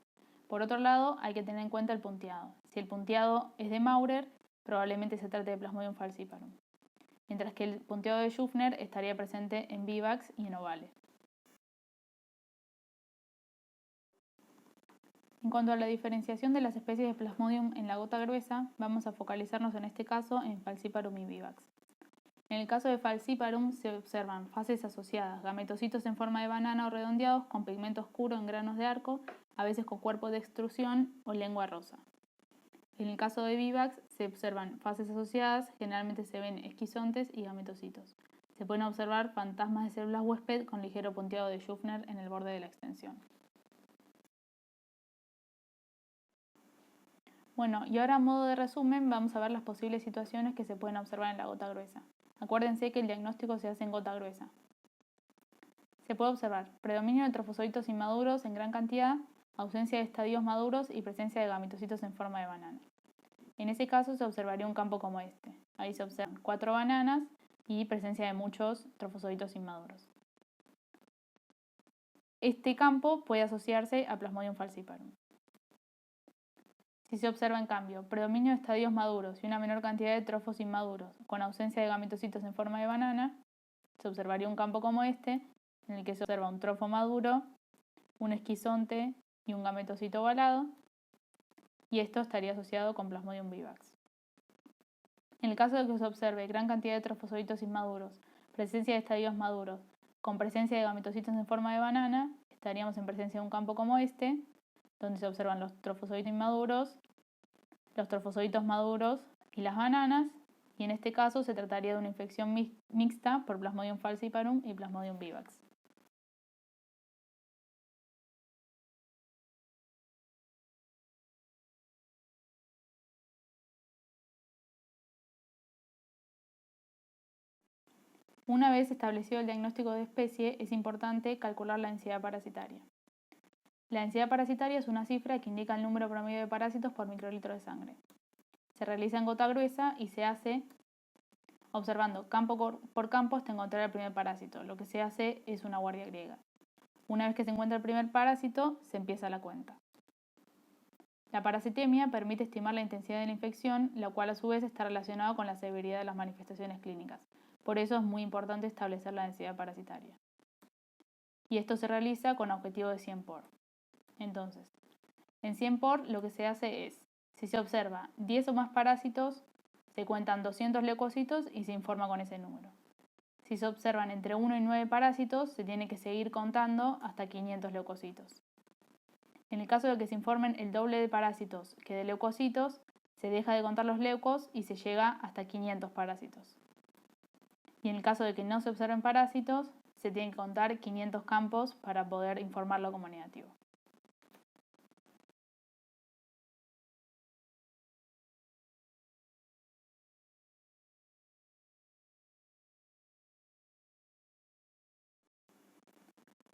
Por otro lado, hay que tener en cuenta el punteado. Si el punteado es de Maurer, probablemente se trate de Plasmodium falciparum, mientras que el punteado de Schuffner estaría presente en vivax y en ovale. En cuanto a la diferenciación de las especies de Plasmodium en la gota gruesa, vamos a focalizarnos en este caso en Falciparum y Vivax. En el caso de Falciparum se observan fases asociadas, gametocitos en forma de banana o redondeados con pigmento oscuro en granos de arco, a veces con cuerpo de extrusión o lengua rosa. En el caso de Vivax se observan fases asociadas, generalmente se ven esquizontes y gametocitos. Se pueden observar fantasmas de células huésped con ligero punteado de Schuffner en el borde de la extensión. Bueno, y ahora a modo de resumen vamos a ver las posibles situaciones que se pueden observar en la gota gruesa. Acuérdense que el diagnóstico se hace en gota gruesa. Se puede observar predominio de trofosoditos inmaduros en gran cantidad, ausencia de estadios maduros y presencia de gametocitos en forma de banana. En ese caso se observaría un campo como este. Ahí se observan 4 bananas y presencia de muchos trofosoditos inmaduros. Este campo puede asociarse a Plasmodium falciparum. Si se observa en cambio predominio de estadios maduros y una menor cantidad de trofos inmaduros con ausencia de gametocitos en forma de banana, se observaría un campo como este, en el que se observa un trofo maduro, un esquizonte y un gametocito ovalado, y esto estaría asociado con Plasmodium vivax. En el caso de que se observe gran cantidad de trofosoditos inmaduros, presencia de estadios maduros, con presencia de gametocitos en forma de banana, estaríamos en presencia de un campo como este, donde se observan los trofosoditos inmaduros, los trofosoditos maduros y las bananas, y en este caso se trataría de una infección mixta por Plasmodium falciparum y Plasmodium vivax. Una vez establecido el diagnóstico de especie, es importante calcular la densidad parasitaria. La densidad parasitaria es una cifra que indica el número promedio de parásitos por microlitro de sangre. Se realiza en gota gruesa y se hace observando campo por campo hasta encontrar el primer parásito. Lo que se hace es una guardia griega. Una vez que se encuentra el primer parásito, se empieza la cuenta. La parasitemia permite estimar la intensidad de la infección, la cual a su vez está relacionada con la severidad de las manifestaciones clínicas. Por eso es muy importante establecer la densidad parasitaria. Y esto se realiza con objetivo de 100 por. Entonces, en 100 por lo que se hace es, si se observa 10 o más parásitos, se cuentan 200 leucocitos y se informa con ese número. Si se observan entre 1 y 9 parásitos, se tiene que seguir contando hasta 500 leucocitos. En el caso de que se informen el doble de parásitos que de leucocitos, se deja de contar los leucos y se llega hasta 500 parásitos. Y en el caso de que no se observen parásitos, se tienen que contar 500 campos para poder informarlo como negativo.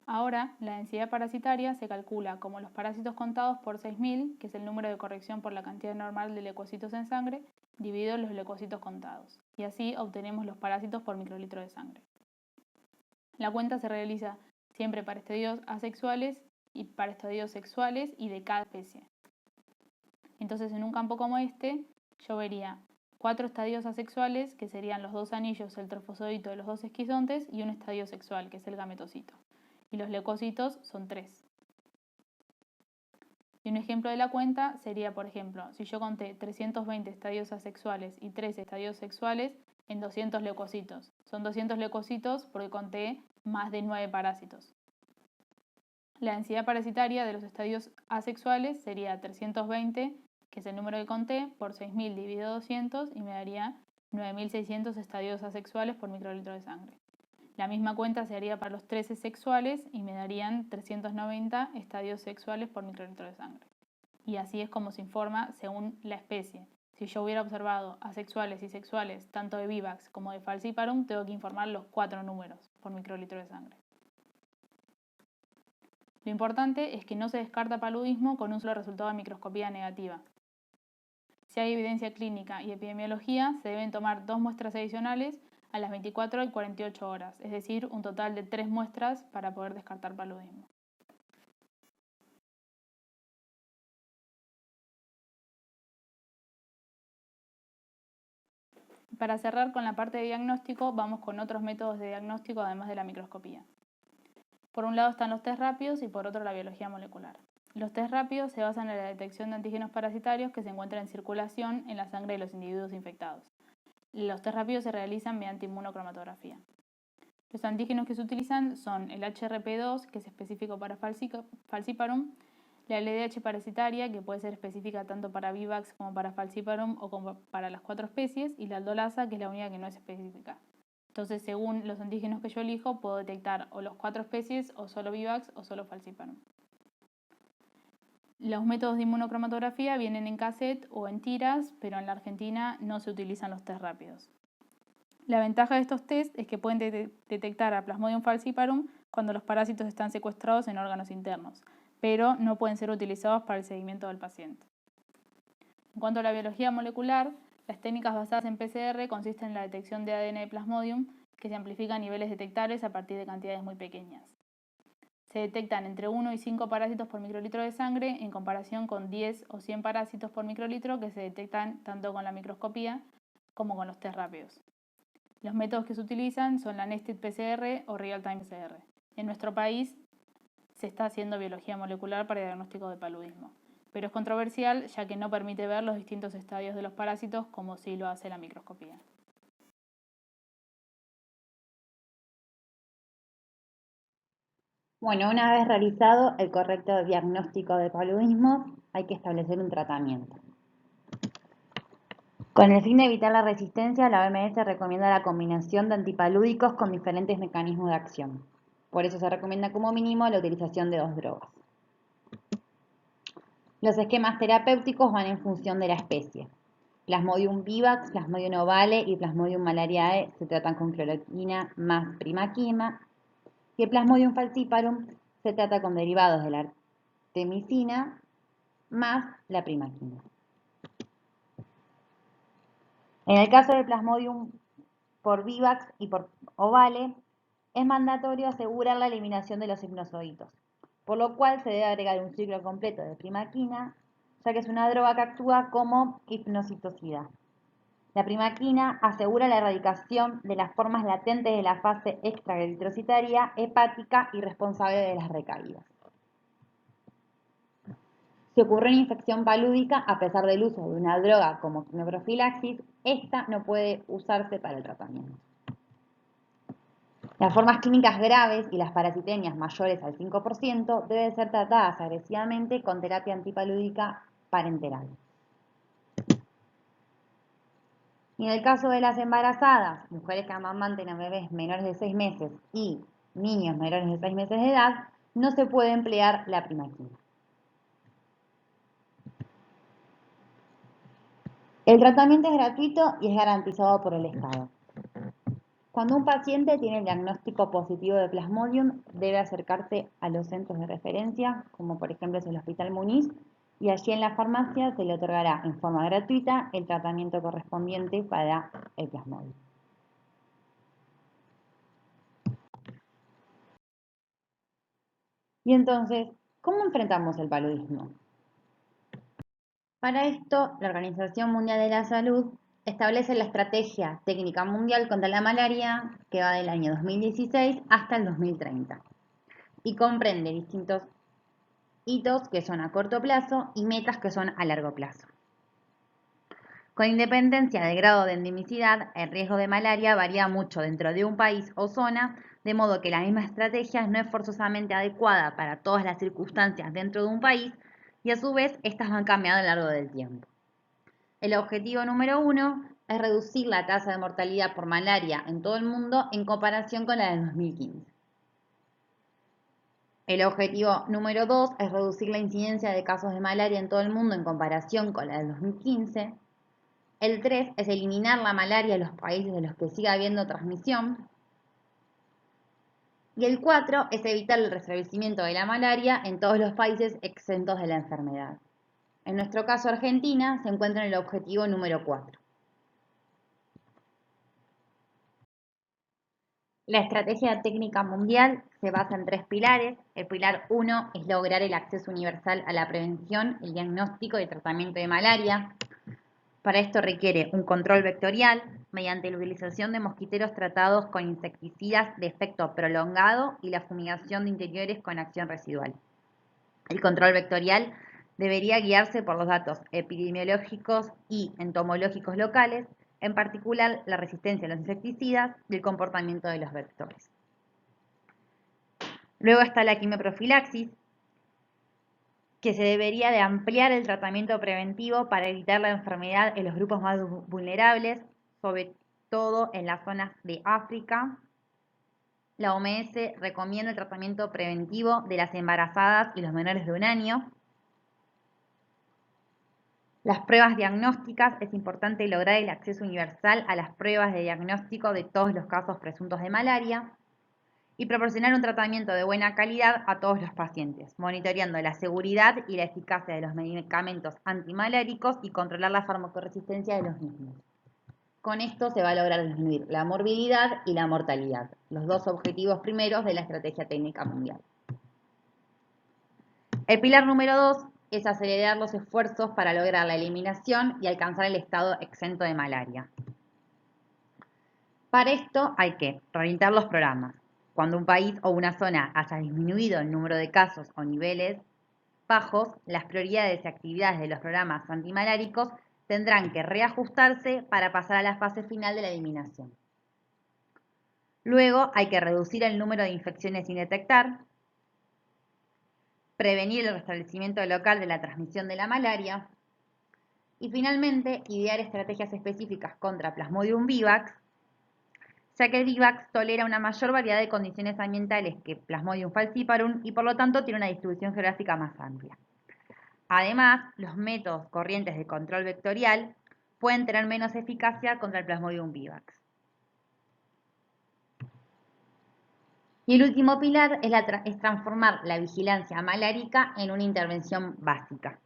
Ahora, la densidad parasitaria se calcula como los parásitos contados por 6.000, que es el número de corrección por la cantidad normal de leucocitos en sangre, dividido los leucocitos contados. Y así obtenemos los parásitos por microlitro de sangre. La cuenta se realiza siempre para estadios asexuales y para estadios sexuales y de cada especie. Entonces, en un campo como este, yo vería 4 estadios asexuales, que serían los 2 anillos, el trofosodito de los 2 esquizontes, y un estadio sexual, que es el gametocito. Y los leucocitos son 3. Y un ejemplo de la cuenta sería, por ejemplo, si yo conté 320 estadios asexuales y 3 estadios sexuales en 200 leucocitos. Son 200 leucocitos porque conté más de 9 parásitos. La densidad parasitaria de los estadios asexuales sería 320, que es el número que conté, por 6.000 dividido 200 y me daría 9.600 estadios asexuales por microlitro de sangre. La misma cuenta se haría para los 13 sexuales y me darían 390 estadios sexuales por microlitro de sangre. Y así es como se informa según la especie. Si yo hubiera observado asexuales y sexuales, tanto de Vivax como de Falciparum, tengo que informar los 4 números por microlitro de sangre. Lo importante es que no se descarta paludismo con un solo resultado de microscopía negativa. Si hay evidencia clínica y epidemiología, se deben tomar 2 muestras adicionales a las 24 y 48 horas, es decir, un total de 3 muestras para poder descartar paludismo. Para cerrar con la parte de diagnóstico, vamos con otros métodos de diagnóstico además de la microscopía. Por un lado están los test rápidos y por otro la biología molecular. Los test rápidos se basan en la detección de antígenos parasitarios que se encuentran en circulación en la sangre de los individuos infectados. Los test rápidos se realizan mediante inmunocromatografía. Los antígenos que se utilizan son el HRP2, que es específico para Falciparum, la LDH parasitaria, que puede ser específica tanto para Vivax como para Falciparum o como para las 4 especies, y la aldolasa, que es la única que no es específica. Entonces, según los antígenos que yo elijo, puedo detectar o los 4 especies, o solo Vivax, o solo Falciparum. Los métodos de inmunocromatografía vienen en cassette o en tiras, pero en la Argentina no se utilizan los test rápidos. La ventaja de estos test es que pueden detectar a Plasmodium falciparum cuando los parásitos están secuestrados en órganos internos, pero no pueden ser utilizados para el seguimiento del paciente. En cuanto a la biología molecular, las técnicas basadas en PCR consisten en la detección de ADN de Plasmodium, que se amplifica a niveles detectables a partir de cantidades muy pequeñas. Se detectan entre 1 y 5 parásitos por microlitro de sangre en comparación con 10 o 100 parásitos por microlitro que se detectan tanto con la microscopía como con los test rápidos. Los métodos que se utilizan son la Nested PCR o Real-Time PCR. En nuestro país se está haciendo biología molecular para diagnóstico de paludismo, pero es controversial ya que no permite ver los distintos estadios de los parásitos como sí lo hace la microscopía.
Bueno, una vez realizado el correcto diagnóstico de paludismo, hay que establecer un tratamiento. Con el fin de evitar la resistencia, la OMS recomienda la combinación de antipalúdicos con diferentes mecanismos de acción. Por eso se recomienda como mínimo la utilización de 2 drogas. Los esquemas terapéuticos van en función de la especie. Plasmodium vivax, Plasmodium ovale y Plasmodium malariae se tratan con cloroquina más primaquina. Y el Plasmodium falciparum se trata con derivados de la artemisina más la primaquina. En el caso del Plasmodium por Vivax y por Ovale, es mandatorio asegurar la eliminación de los hipnozoitos, por lo cual se debe agregar un ciclo completo de primaquina, ya que es una droga que actúa como hipnocitocida. La primaquina asegura la erradicación de las formas latentes de la fase extraeritrocitaria hepática y responsable de las recaídas. Si ocurre una infección palúdica, a pesar del uso de una droga como quimioprofilaxis, esta no puede usarse para el tratamiento. Las formas clínicas graves y las parasitemias mayores al 5% deben ser tratadas agresivamente con terapia antipalúdica parenteral. Y en el caso de las embarazadas, mujeres que amamanten a bebés menores de 6 meses y niños menores de 6 meses de edad, no se puede emplear la primaquina. El tratamiento es gratuito y es garantizado por el Estado. Cuando un paciente tiene el diagnóstico positivo de Plasmodium, debe acercarse a los centros de referencia, como por ejemplo es el Hospital Muniz, y allí en la farmacia se le otorgará en forma gratuita el tratamiento correspondiente para el Plasmodium. Y entonces, ¿cómo enfrentamos el paludismo? Para esto, la Organización Mundial de la Salud establece la Estrategia Técnica Mundial contra la Malaria, que va del año 2016 hasta el 2030, y comprende distintos hitos que son a corto plazo y metas que son a largo plazo. Con independencia del grado de endemicidad, el riesgo de malaria varía mucho dentro de un país o zona, de modo que la misma estrategia no es forzosamente adecuada para todas las circunstancias dentro de un país y a su vez estas van cambiando a lo largo del tiempo. El objetivo número 1 es reducir la tasa de mortalidad por malaria en todo el mundo en comparación con la del 2015. El objetivo número 2 es reducir la incidencia de casos de malaria en todo el mundo en comparación con la del 2015. El 3 es eliminar la malaria en los países de los que siga habiendo transmisión. Y el 4 es evitar el restablecimiento de la malaria en todos los países exentos de la enfermedad. En nuestro caso, Argentina se encuentra en el objetivo número 4. La estrategia técnica mundial se basa en 3 pilares. El pilar 1 es lograr el acceso universal a la prevención, el diagnóstico y el tratamiento de malaria. Para esto requiere un control vectorial mediante la utilización de mosquiteros tratados con insecticidas de efecto prolongado y la fumigación de interiores con acción residual. El control vectorial debería guiarse por los datos epidemiológicos y entomológicos locales, en particular la resistencia a los insecticidas y el comportamiento de los vectores. Luego está la quimioprofilaxis, que se debería de ampliar el tratamiento preventivo para evitar la enfermedad en los grupos más vulnerables, sobre todo en las zonas de África. La OMS recomienda el tratamiento preventivo de las embarazadas y los menores de 1 año. Las pruebas diagnósticas, es importante lograr el acceso universal a las pruebas de diagnóstico de todos los casos presuntos de malaria y proporcionar un tratamiento de buena calidad a todos los pacientes, monitoreando la seguridad y la eficacia de los medicamentos antimaláricos y controlar la farmacoresistencia de los mismos. Con esto se va a lograr disminuir la morbilidad y la mortalidad, los 2 objetivos primeros de la estrategia técnica mundial. El pilar número 2 es acelerar los esfuerzos para lograr la eliminación y alcanzar el estado exento de malaria. Para esto hay que reorientar los programas. Cuando un país o una zona haya disminuido el número de casos o niveles bajos, las prioridades y actividades de los programas antimaláricos tendrán que reajustarse para pasar a la fase final de la eliminación. Luego hay que reducir el número de infecciones sin detectar, prevenir el restablecimiento local de la transmisión de la malaria y finalmente idear estrategias específicas contra Plasmodium vivax, ya que el vivax tolera una mayor variedad de condiciones ambientales que Plasmodium falciparum y por lo tanto tiene una distribución geográfica más amplia. Además, los métodos corrientes de control vectorial pueden tener menos eficacia contra el Plasmodium vivax. Y el último pilar es transformar la vigilancia malárica en una intervención básica.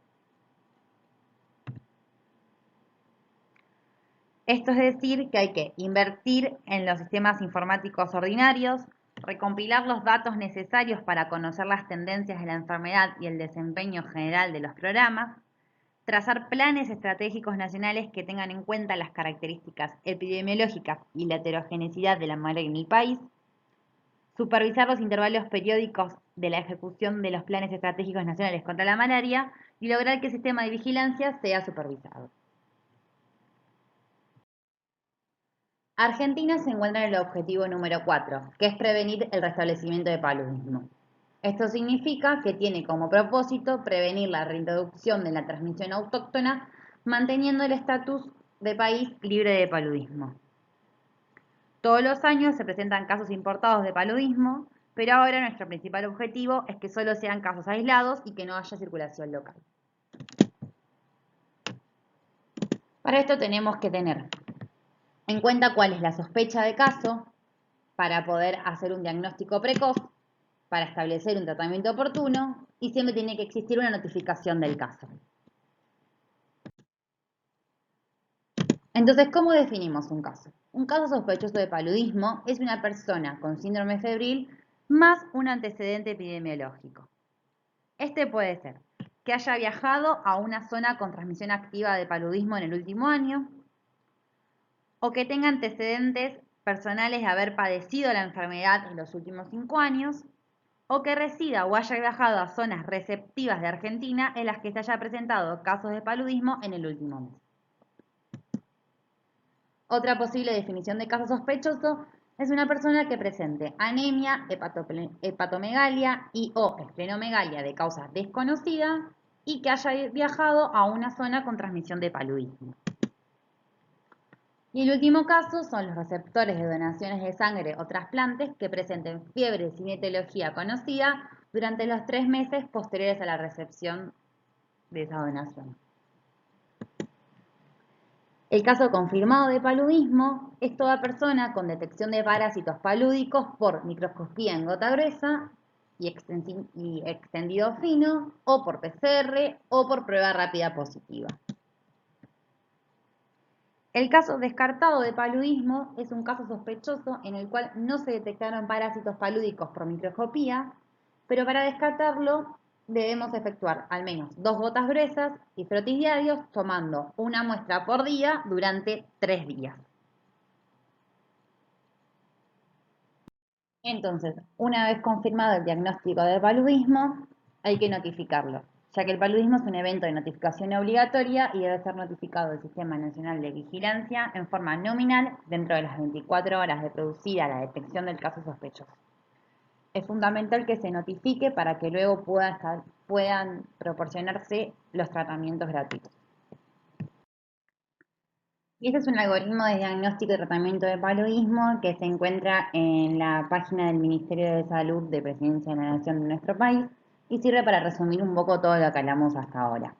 Esto es decir, que hay que invertir en los sistemas informáticos ordinarios, recompilar los datos necesarios para conocer las tendencias de la enfermedad y el desempeño general de los programas, trazar planes estratégicos nacionales que tengan en cuenta las características epidemiológicas y la heterogeneidad de la malaria en el país, supervisar los intervalos periódicos de la ejecución de los planes estratégicos nacionales contra la malaria y lograr que el sistema de vigilancia sea supervisado. Argentina se encuentra en el objetivo número 4, que es prevenir el restablecimiento de paludismo. Esto significa que tiene como propósito prevenir la reintroducción de la transmisión autóctona, manteniendo el estatus de país libre de paludismo. Todos los años se presentan casos importados de paludismo, pero ahora nuestro principal objetivo es que solo sean casos aislados y que no haya circulación local. Para esto tenemos que tener en cuenta cuál es la sospecha de caso para poder hacer un diagnóstico precoz, para establecer un tratamiento oportuno y siempre tiene que existir una notificación del caso. Entonces, ¿cómo definimos un caso? Un caso sospechoso de paludismo es una persona con síndrome febril más un antecedente epidemiológico. Este puede ser que haya viajado a una zona con transmisión activa de paludismo en el último año, o que tenga antecedentes personales de haber padecido la enfermedad en los últimos 5 años, o que resida o haya viajado a zonas receptivas de Argentina en las que se haya presentado casos de paludismo en el último mes. Otra posible definición de caso sospechoso es una persona que presente anemia, hepatomegalia y o esplenomegalia de causa desconocida y que haya viajado a una zona con transmisión de paludismo. Y el último caso son los receptores de donaciones de sangre o trasplantes que presenten fiebre sin etiología conocida durante los 3 meses posteriores a la recepción de esa donación. El caso confirmado de paludismo es toda persona con detección de parásitos palúdicos por microscopía en gota gruesa y extendido fino, o por PCR o por prueba rápida positiva. El caso descartado de paludismo es un caso sospechoso en el cual no se detectaron parásitos palúdicos por microscopía, pero para descartarlo debemos efectuar al menos 2 gotas gruesas y frotis diarios tomando una muestra por día durante 3 días. Entonces, una vez confirmado el diagnóstico de paludismo, hay que notificarlo, ya que el paludismo es un evento de notificación obligatoria y debe ser notificado al Sistema Nacional de Vigilancia en forma nominal dentro de las 24 horas de producida la detección del caso sospechoso. Es fundamental que se notifique para que luego puedan proporcionarse los tratamientos gratuitos. Y este es un algoritmo de diagnóstico y tratamiento de paludismo que se encuentra en la página del Ministerio de Salud de Presidencia de la Nación de nuestro país y sirve para resumir un poco todo lo que hablamos hasta ahora.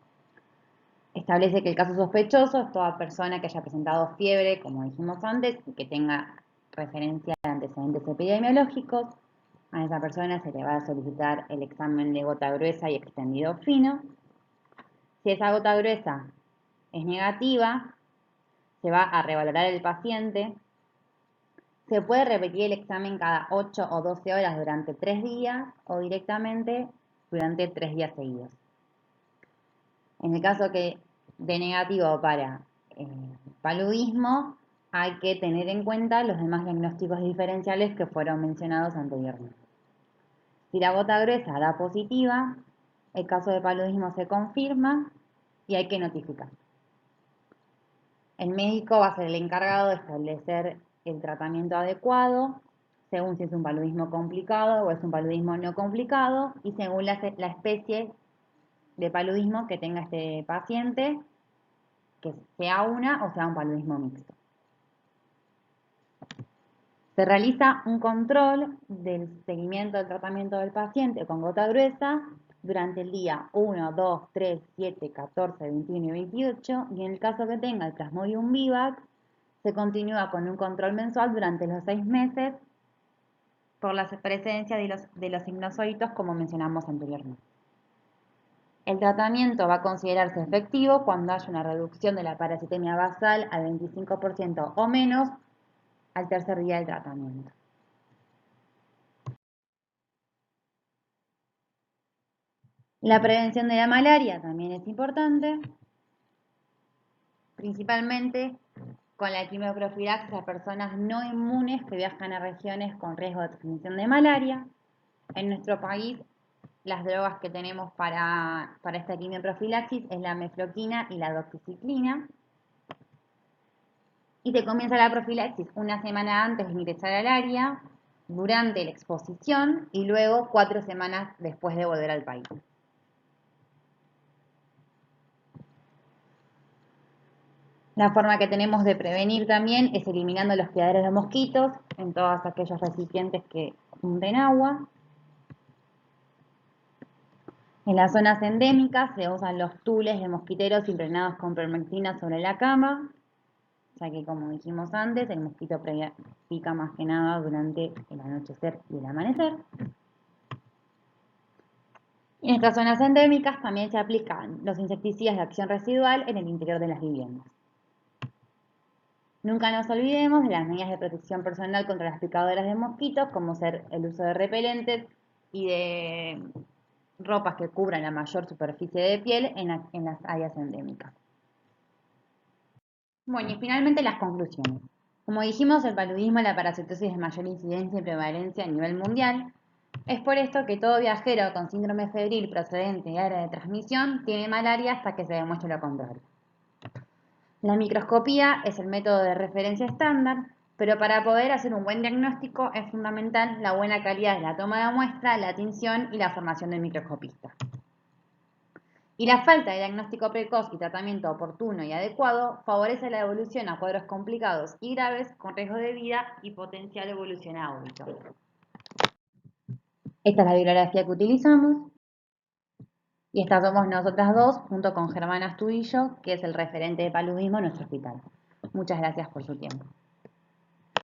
Establece que el caso sospechoso es toda persona que haya presentado fiebre, como dijimos antes, y que tenga referencia de antecedentes epidemiológicos. A esa persona se le va a solicitar el examen de gota gruesa y extendido fino. Si esa gota gruesa es negativa, se va a revalorar el paciente. Se puede repetir el examen cada 8 o 12 horas durante 3 días o directamente durante 3 días seguidos. En el caso que de negativo para paludismo, hay que tener en cuenta los demás diagnósticos diferenciales que fueron mencionados anteriormente. Si la gota gruesa da positiva, el caso de paludismo se confirma y hay que notificar. El médico va a ser el encargado de establecer el tratamiento adecuado, según si es un paludismo complicado o es un paludismo no complicado, y según la especie de paludismo que tenga este paciente, que sea una o sea un paludismo mixto. Se realiza un control del seguimiento del tratamiento del paciente con gota gruesa durante el día 1, 2, 3, 7, 14, 21 y 28, y en el caso que tenga el Plasmodium vivax, se continúa con un control mensual durante los 6 meses por la presencia de los sinusoides, como mencionamos anteriormente. El tratamiento va a considerarse efectivo cuando haya una reducción de la parasitemia basal al 25% o menos al tercer día del tratamiento. La prevención de la malaria también es importante, principalmente con la quimioprofilaxis a personas no inmunes que viajan a regiones con riesgo de transmisión de malaria. En nuestro país, las drogas que tenemos para esta quimioprofilaxis es la mefloquina y la doxiciclina. Y se comienza la profilaxis una semana antes de ingresar al área, durante la exposición y luego 4 semanas después de volver al país. La forma que tenemos de prevenir también es eliminando los criaderos de mosquitos en todos aquellos recipientes que hunden agua. En las zonas endémicas se usan los tules de mosquiteros impregnados con permectina sobre la cama, ya que, como dijimos antes, el mosquito pica más que nada durante el anochecer y el amanecer. En estas zonas endémicas también se aplican los insecticidas de acción residual en el interior de las viviendas. Nunca nos olvidemos de las medidas de protección personal contra las picadoras de mosquitos, como ser el uso de repelentes y de ropas que cubran la mayor superficie de piel en las áreas endémicas. Bueno, y finalmente las conclusiones. Como dijimos, el paludismo y la parasitosis es de mayor incidencia y prevalencia a nivel mundial. Es por esto que todo viajero con síndrome febril procedente de área de transmisión tiene malaria hasta que se demuestre lo contrario. La microscopía es el método de referencia estándar, pero para poder hacer un buen diagnóstico es fundamental la buena calidad de la toma de muestra, la tinción y la formación del microscopista. Y la falta de diagnóstico precoz y tratamiento oportuno y adecuado favorece la evolución a cuadros complicados y graves con riesgo de vida y potencial evolución a óbito. Esta es la bibliografía que utilizamos y estas somos nosotras dos junto con Germán Astudillo, que es el referente de paludismo en nuestro hospital. Muchas gracias por su tiempo.